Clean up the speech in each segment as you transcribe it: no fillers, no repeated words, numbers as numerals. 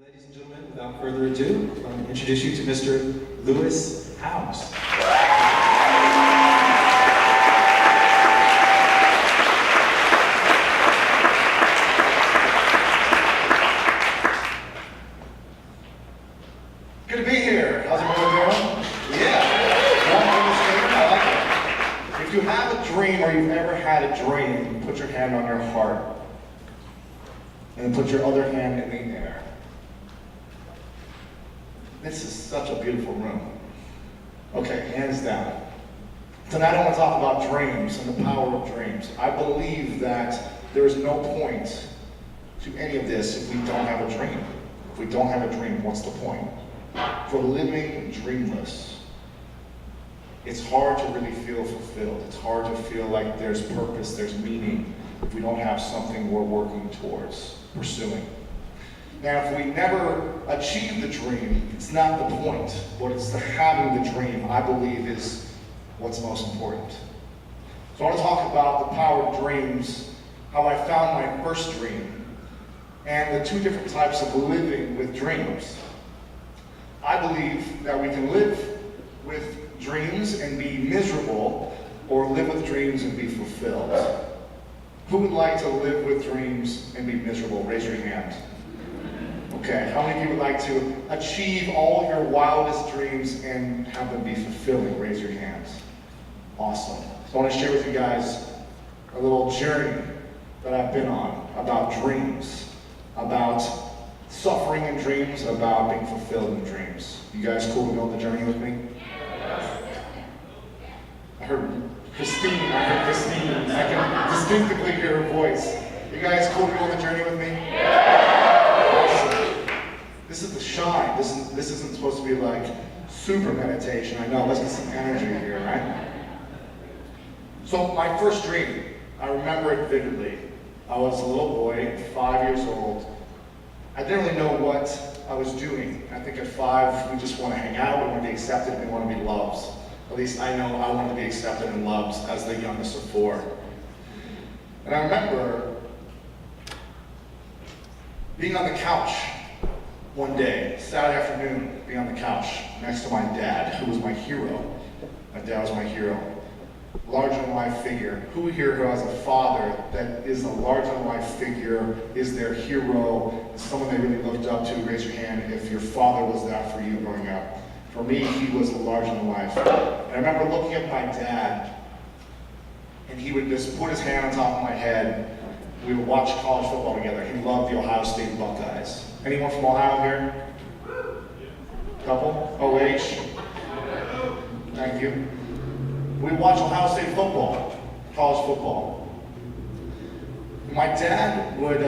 Ladies and gentlemen, without further ado, I'm going to introduce you to Mr. Lewis House. Good to be here. How's everyone doing? Yeah. I like it. If you have a dream or you've ever had a dream, put your hand on your heart. And then put your other hand in the air. This is such a beautiful room. Okay, hands down. Tonight I want to talk about dreams and the power of dreams. I believe that there is no point to any of this if we don't have a dream. If we don't have a dream, what's the point? If we're living dreamless, it's hard to really feel fulfilled. It's hard to feel like there's purpose, there's meaning, if we don't have something we're working towards, pursuing. Now, if we never achieve the dream, it's not the point, but it's the having the dream, I believe, is what's most important. So I want to talk about the power of dreams, how I found my first dream, and the two different types of living with dreams. I believe that we can live with dreams and be miserable, or live with dreams and be fulfilled. Who would like to live with dreams and be miserable? Raise your hand. Okay, how many of you would like to achieve all your wildest dreams and have them be fulfilling? Raise your hands. Awesome. So I want to share with you guys a little journey that I've been on about dreams, about suffering in dreams, about being fulfilled in dreams. You guys cool to go on the journey with me? I heard Christine. I can distinctly hear her voice. You guys cool to go on the journey with me? Awesome. This is the shine. This isn't supposed to be like super meditation. I know. Let's get some energy here, right? So my first dream, I remember it vividly. I was a little boy, 5 years old. I didn't really know what I was doing. I think at 5, we just want to hang out, we want to be accepted, and we want to be loved. At least I know I wanted to be accepted and loved as the youngest of 4. And I remember being on the couch one day, Saturday afternoon, being on the couch next to my dad, who was my hero. My dad was my hero. Larger-than-life figure. Who here who has a father that is a larger-than-life figure, is their hero, is someone they really looked up to? Raise your hand if your father was that for you growing up. For me, he was a larger-than-life. And I remember looking at my dad, and he would just put his hand on top of my head. We would watch college football together. He loved the Ohio State Buckeyes. Anyone from Ohio here? Couple? OH? Thank you. We watch Ohio State football, college football. My dad would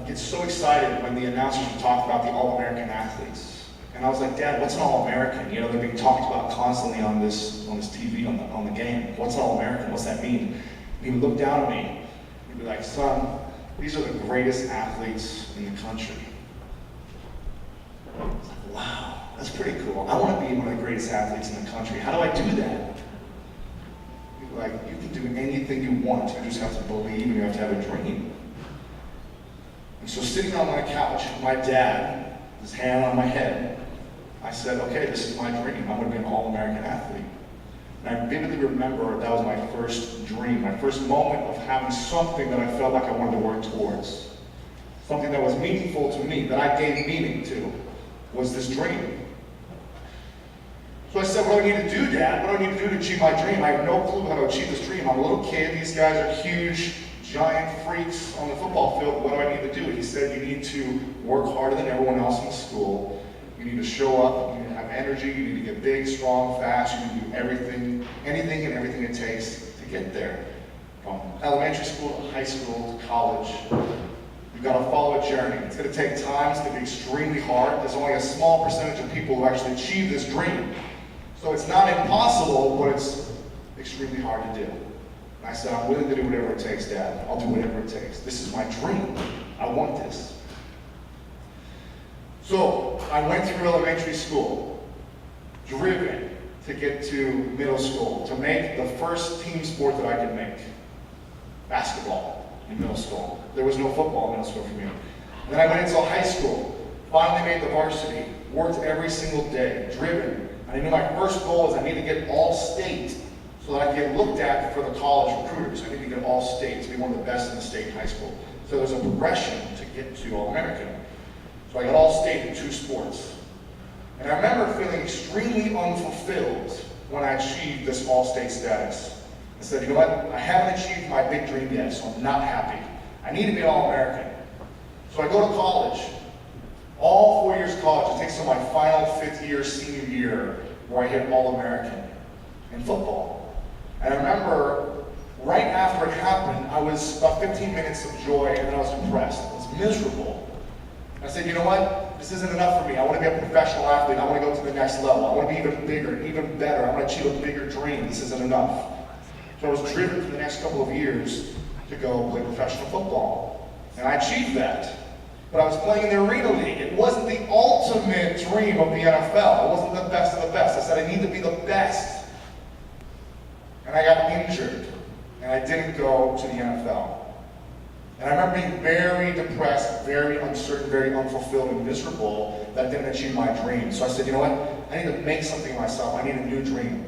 get so excited when the announcers would talk about the All-American athletes. And I was like, Dad, what's an All-American? You know, they're being talked about constantly on this TV, on the game. What's an All-American? What's that mean? And he would look down at me. He'd be like, son, these are the greatest athletes in the country. I was like, wow, that's pretty cool. I want to be one of the greatest athletes in the country. How do I do that? Like, you can do anything you want. You just have to believe and you have to have a dream. And so sitting on my couch, my dad, his hand on my head, I said, okay, this is my dream. I'm going to be an All-American athlete. And I vividly remember that was my first dream, my first moment of having something that I felt like I wanted to work towards. Something that was meaningful to me, that I gave meaning to, was this dream. So I said, what do I need to do, Dad? What do I need to do to achieve my dream? I have no clue how to achieve this dream. I'm a little kid. These guys are huge, giant freaks on the football field. What do I need to do? He said, you need to work harder than everyone else in the school. You need to show up. You need to have energy. You need to get big, strong, fast. You need to do everything, anything and everything it takes to get there. From elementary school to high school to college. You've got to follow a journey. It's going to take time. It's going to be extremely hard. There's only a small percentage of people who actually achieve this dream. So it's not impossible, but it's extremely hard to do. And I said, I'm willing to do whatever it takes, Dad. I'll do whatever it takes. This is my dream. I want this. So I went through elementary school, driven to get to middle school, to make the first team sport that I could make. Basketball in middle school. There was no football in middle school for me. And then I went into high school. finally made the varsity, worked every single day, driven. And I knew my first goal was I need to get all-state so that I could get looked at for the college recruiters. I need to get all-state to be one of the best in the state in high school. So there's a progression to get to All-American. So I got all-state in 2 sports. And I remember feeling extremely unfulfilled when I achieved this all-state status. I said, you know what, I haven't achieved my big dream yet, so I'm not happy. I need to be an All-American. So I go to college. All 4 years of college, it takes till my final 5th year, senior year, where I hit All-American in football. And I remember right after it happened, I was about 15 minutes of joy, and then I was depressed. I was miserable. I said, you know what? This isn't enough for me. I want to be a professional athlete. I want to go to the next level. I want to be even bigger, even better. I want to achieve a bigger dream. This isn't enough. So I was driven for the next couple of years to go play professional football. And I achieved that. But I was playing in the Arena League. It wasn't the ultimate dream of the NFL. It wasn't the best of the best. I said, I need to be the best. And I got injured. And I didn't go to the NFL. And I remember being very depressed, very uncertain, very unfulfilled, and miserable that I didn't achieve my dream. So I said, you know what? I need to make something of myself. I need a new dream.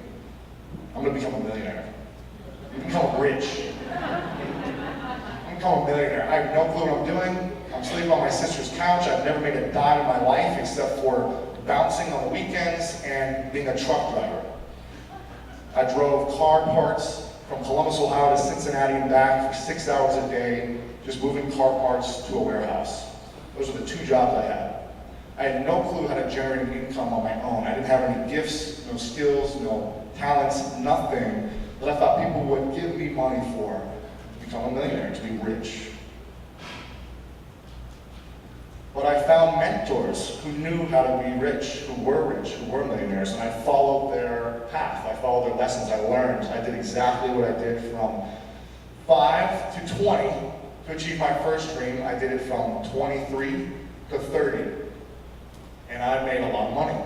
I'm going to become a millionaire. I'm going to become rich. I'm going to become a millionaire. I have no clue what I'm doing. I'm sleeping on my sister's couch. I've never made a dime in my life except for bouncing on the weekends and being a truck driver. I drove car parts from Columbus, Ohio to Cincinnati and back for 6 hours a day, just moving car parts to a warehouse. Those are the 2 jobs I had. I had no clue how to generate an income on my own. I didn't have any gifts, no skills, no talents, nothing that I thought people would give me money for to become a millionaire, to be rich. But I found mentors who knew how to be rich, who were millionaires, and I followed their path. I followed their lessons. I learned. I did exactly what I did from 5 to 20 to achieve my first dream. I did it from 23 to 30. And I made a lot of money.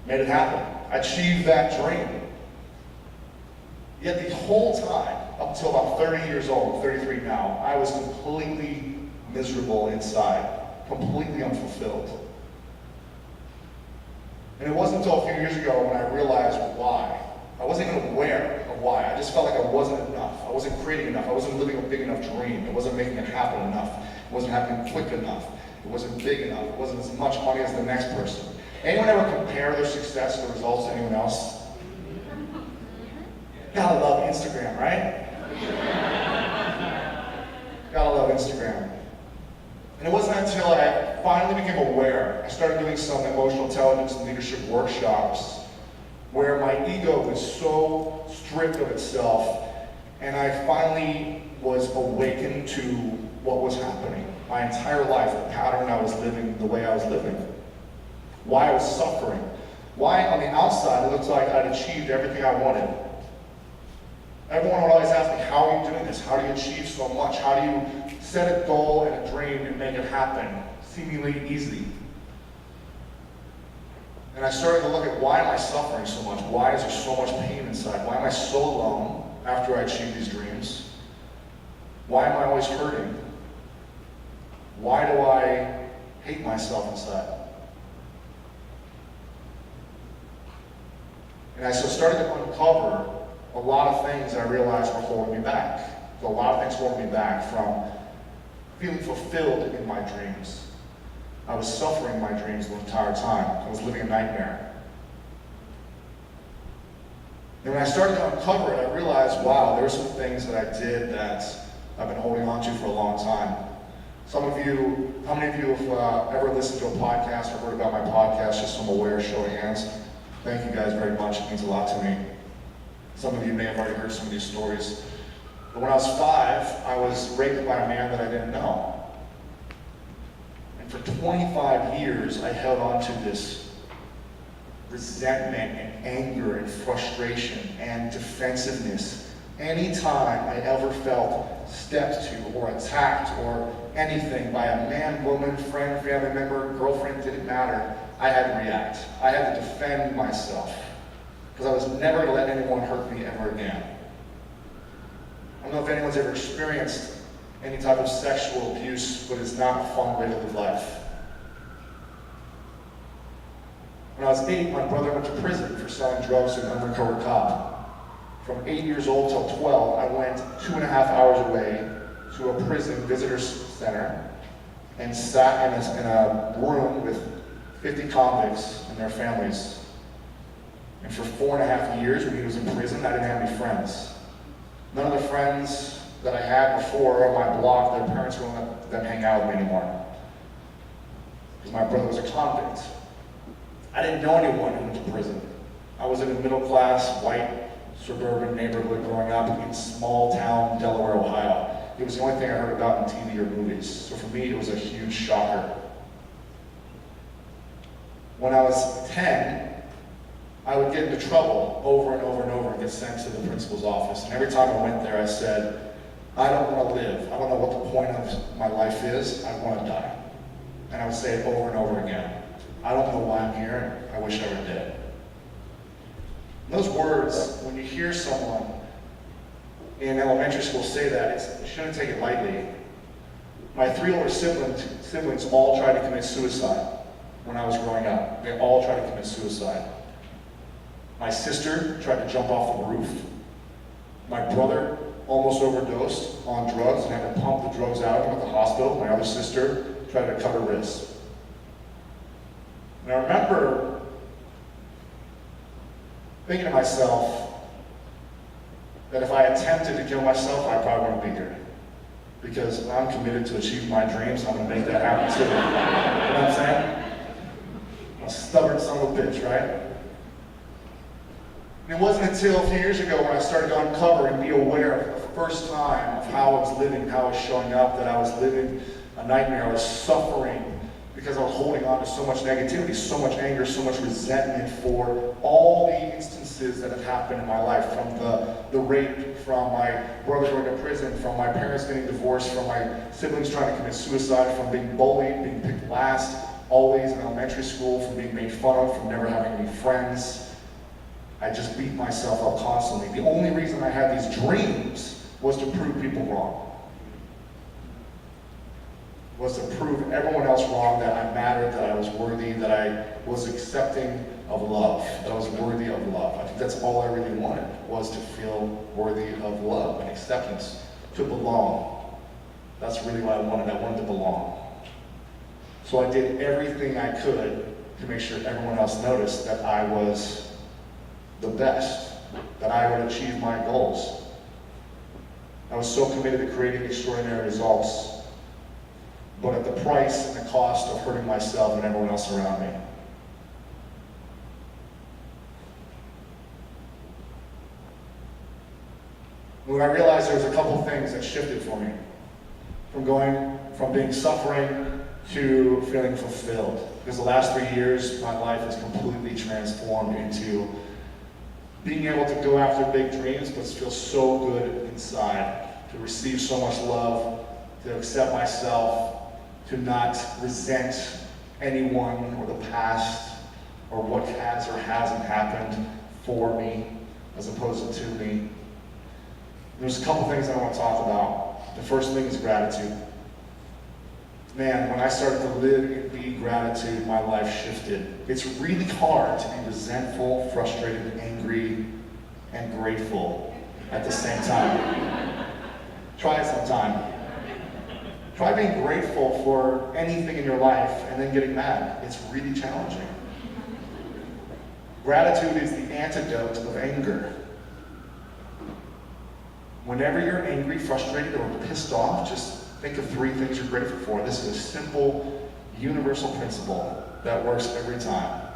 Made it happen. I achieved that dream. Yet the whole time, up until about 30 years old, 33 now, I was completely miserable inside. Completely unfulfilled. And it wasn't until a few years ago when I realized why. I wasn't even aware of why. I just felt like I wasn't enough. I wasn't creating enough. I wasn't living a big enough dream. It wasn't making it happen enough. It wasn't happening quick enough. It wasn't big enough. It wasn't as much money as the next person. Anyone ever compare their success or results to anyone else? Gotta love Instagram, right? Gotta love Instagram. And it wasn't until I finally became aware, I started doing some emotional intelligence and leadership workshops where my ego was so stripped of itself, and I finally was awakened to what was happening. My entire life, the pattern I was living, the way I was living. Why I was suffering. Why on the outside it looked like I'd achieved everything I wanted. Everyone would always ask me, how are you doing this? How do you achieve so much? How do you set a goal and a dream and make it happen seemingly easy? And I started to look at, why am I suffering so much? Why is there so much pain inside? Why am I so alone after I achieve these dreams? Why am I always hurting? Why do I hate myself inside? And I started to uncover a lot of things I realized were holding me back. So a lot of things holding me back from feeling fulfilled in my dreams. I was suffering my dreams the entire time. I was living a nightmare. And when I started to uncover it, I realized, wow, there are some things that I did that I've been holding on to for a long time. Some of you, how many of you have ever listened to a podcast or heard about my podcast? Just so I'm aware, show of hands. Thank you guys very much. It means a lot to me. Some of you may have already heard some of these stories. But when I was 5, I was raped by a man that I didn't know. And for 25 years, I held on to this resentment and anger and frustration and defensiveness. Anytime I ever felt stepped to or attacked or anything by a man, woman, friend, family member, girlfriend, didn't matter, I had to react. I had to defend myself. Because I was never going to let anyone hurt me ever again. I don't know if anyone's ever experienced any type of sexual abuse, but it's not a fun way to live life. When I was 8, my brother went to prison for selling drugs to an undercover cop. From 8 years old till 12, I went 2.5 hours away to a prison visitor center and sat in a room with 50 convicts and their families. And for 4.5 years, when he was in prison, I didn't have any friends. None of the friends that I had before on my block, their parents wouldn't let them hang out with me anymore. Because my brother was a convict. I didn't know anyone who went to prison. I was in a middle-class, white, suburban neighborhood growing up in small town Delaware, Ohio. It was the only thing I heard about in TV or movies. So for me, it was a huge shocker. When I was 10, I would get into trouble over and over and over and get sent to the principal's office. And every time I went there, I said, I don't want to live. I don't know what the point of my life is. I want to die. And I would say it over and over again. I don't know why I'm here. I wish I were dead. And those words, when you hear someone in elementary school say that, you shouldn't take it lightly. My 3 older siblings all tried to commit suicide when I was growing up. They all tried to commit suicide. My sister tried to jump off the roof. My brother almost overdosed on drugs and had to pump the drugs out of him at the hospital. My other sister tried to cut her wrist. And I remember thinking to myself that if I attempted to kill myself, I probably wouldn't be here. Because I'm committed to achieve my dreams, I'm going to make that happen too. You know what I'm saying? I'm a stubborn son of a bitch, right? And it wasn't until a few years ago when I started to uncover and be aware for the first time of how I was living, how I was showing up, that I was living a nightmare. I was suffering because I was holding on to so much negativity, so much anger, so much resentment for all the instances that have happened in my life, from the rape, from my brother going to prison, from my parents getting divorced, from my siblings trying to commit suicide, from being bullied, being picked last, always in elementary school, from being made fun of, from never having any friends. I just beat myself up constantly. The only reason I had these dreams was to prove people wrong. Was to prove everyone else wrong, that I mattered, that I was worthy, that I was accepting of love, that I was worthy of love. I think that's all I really wanted, was to feel worthy of love and acceptance, to belong. That's really what I wanted. I wanted to belong. So I did everything I could to make sure everyone else noticed that I was the best, that I would achieve my goals. I was so committed to creating extraordinary results, but at the price and the cost of hurting myself and everyone else around me. When I realized there was a couple things that shifted for me, from going from being suffering to feeling fulfilled. Because the last 3 years, my life has completely transformed into being able to go after big dreams, but feel so good inside, to receive so much love, to accept myself, to not resent anyone or the past or what has or hasn't happened for me as opposed to me. There's a couple things I want to talk about. The first thing is gratitude. Man, when I started to live and be gratitude, my life shifted. It's really hard to be resentful, frustrated, angry, and grateful at the same time. Try it sometime. Try being grateful for anything in your life and then getting mad. It's really challenging. Gratitude is the antidote of anger. Whenever you're angry, frustrated, or pissed off, just think of 3 things you're grateful for. This is a simple, universal principle that works every time.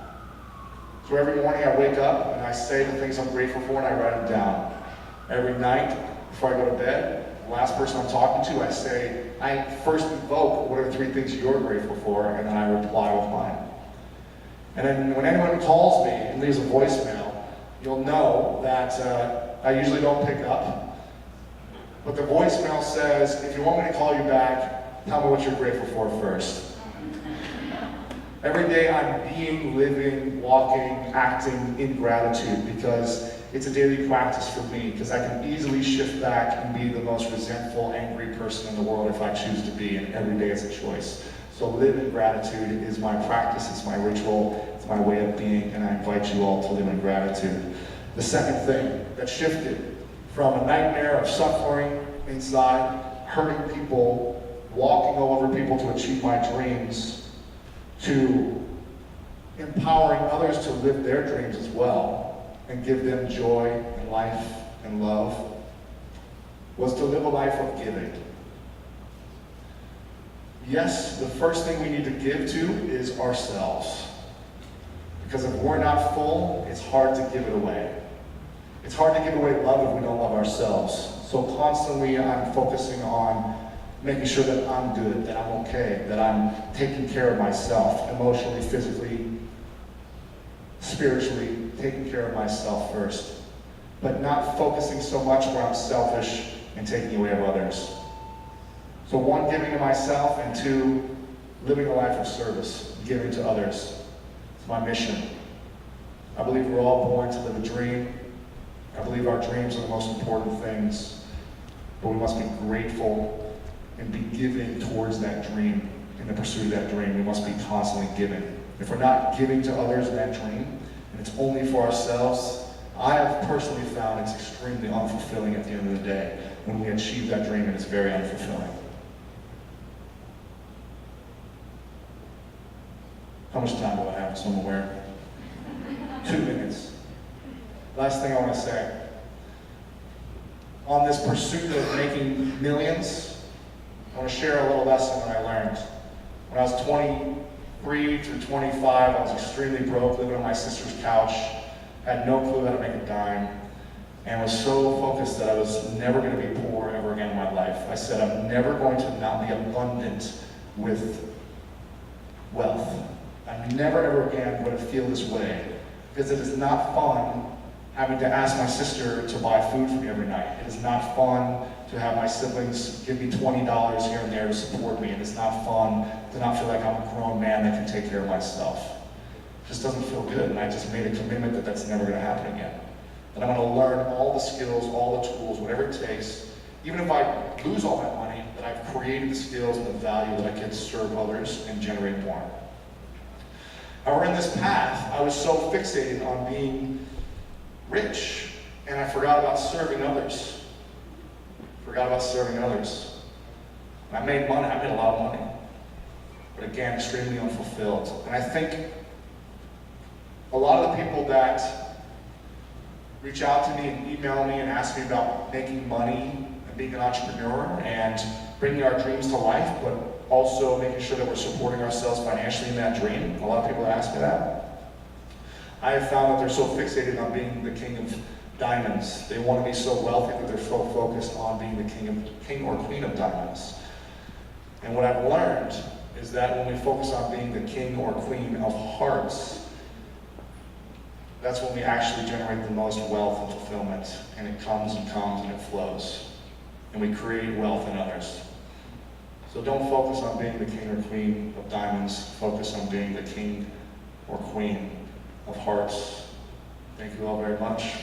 So every morning I wake up and I say the things I'm grateful for and I write them down. Every night before I go to bed, the last person I'm talking to, I first invoke what are 3 things you're grateful for, and then I reply with mine. And then when anyone calls me and leaves a voicemail, you'll know that I usually don't pick up. But the voicemail says, if you want me to call you back, tell me what you're grateful for first. Every day I'm being, living, walking, acting in gratitude, because it's a daily practice for me, because I can easily shift back and be the most resentful, angry person in the world if I choose to be, and every day is a choice. So live in gratitude is my practice, it's my ritual, It's my way of being, and I invite you all to live in gratitude. The second thing that shifted from a nightmare of suffering inside, hurting people, walking all over people to achieve my dreams, to empowering others to live their dreams as well and give them joy and life and love, was to live a life of giving. Yes, the first thing we need to give to is ourselves. Because if we're not full, it's hard to give it away. It's hard to give away love if we don't love ourselves. So constantly I'm focusing on making sure that I'm good, that I'm okay, that I'm taking care of myself, emotionally, physically, spiritually, taking care of myself first. But not focusing so much where I'm selfish and taking away of others. So one, giving to myself, and two, living a life of service, giving to others. It's my mission. I believe we're all born to live a dream. I believe our dreams are the most important things, but we must be grateful and be giving towards that dream. In the pursuit of that dream, we must be constantly giving. If we're not giving to others in that dream, and it's only for ourselves, I have personally found it's extremely unfulfilling at the end of the day when we achieve that dream, and it's very unfulfilling. How much time do I have, so I'm aware? 2 minutes. Last thing I want to say. On this pursuit of making millions, I want to share a little lesson that I learned. When I was 23 through 25, I was extremely broke, living on my sister's couch, had no clue how to make a dime, and was so focused that I was never going to be poor ever again in my life. I said, I'm never going to not be abundant with wealth. I'm never ever again going to feel this way, because it is not fun having to ask my sister to buy food for me every night. It is not fun to have my siblings give me $20 here and there to support me. It is not fun to not feel like I'm a grown man that can take care of myself. It just doesn't feel good, and I just made a commitment that that's never going to happen again. That I'm going to learn all the skills, all the tools, whatever it takes, even if I lose all that money, that I've created the skills and the value that I can serve others and generate more. However, in this path, I was so fixated on being rich, and I forgot about serving others. Forgot about serving others. I made money, I made a lot of money, but again, extremely unfulfilled. And I think a lot of the people that reach out to me and email me and ask me about making money and being an entrepreneur and bringing our dreams to life, but also making sure that we're supporting ourselves financially in that dream. A lot of people ask me that. I have found that they're so fixated on being the king of diamonds. They want to be so wealthy that they're so focused on being the king or queen of diamonds. And what I've learned is that when we focus on being the king or queen of hearts, that's when we actually generate the most wealth and fulfillment. And it comes and comes and it flows. And we create wealth in others. So don't focus on being the king or queen of diamonds. Focus on being the king or queen of hearts. Thank you all very much.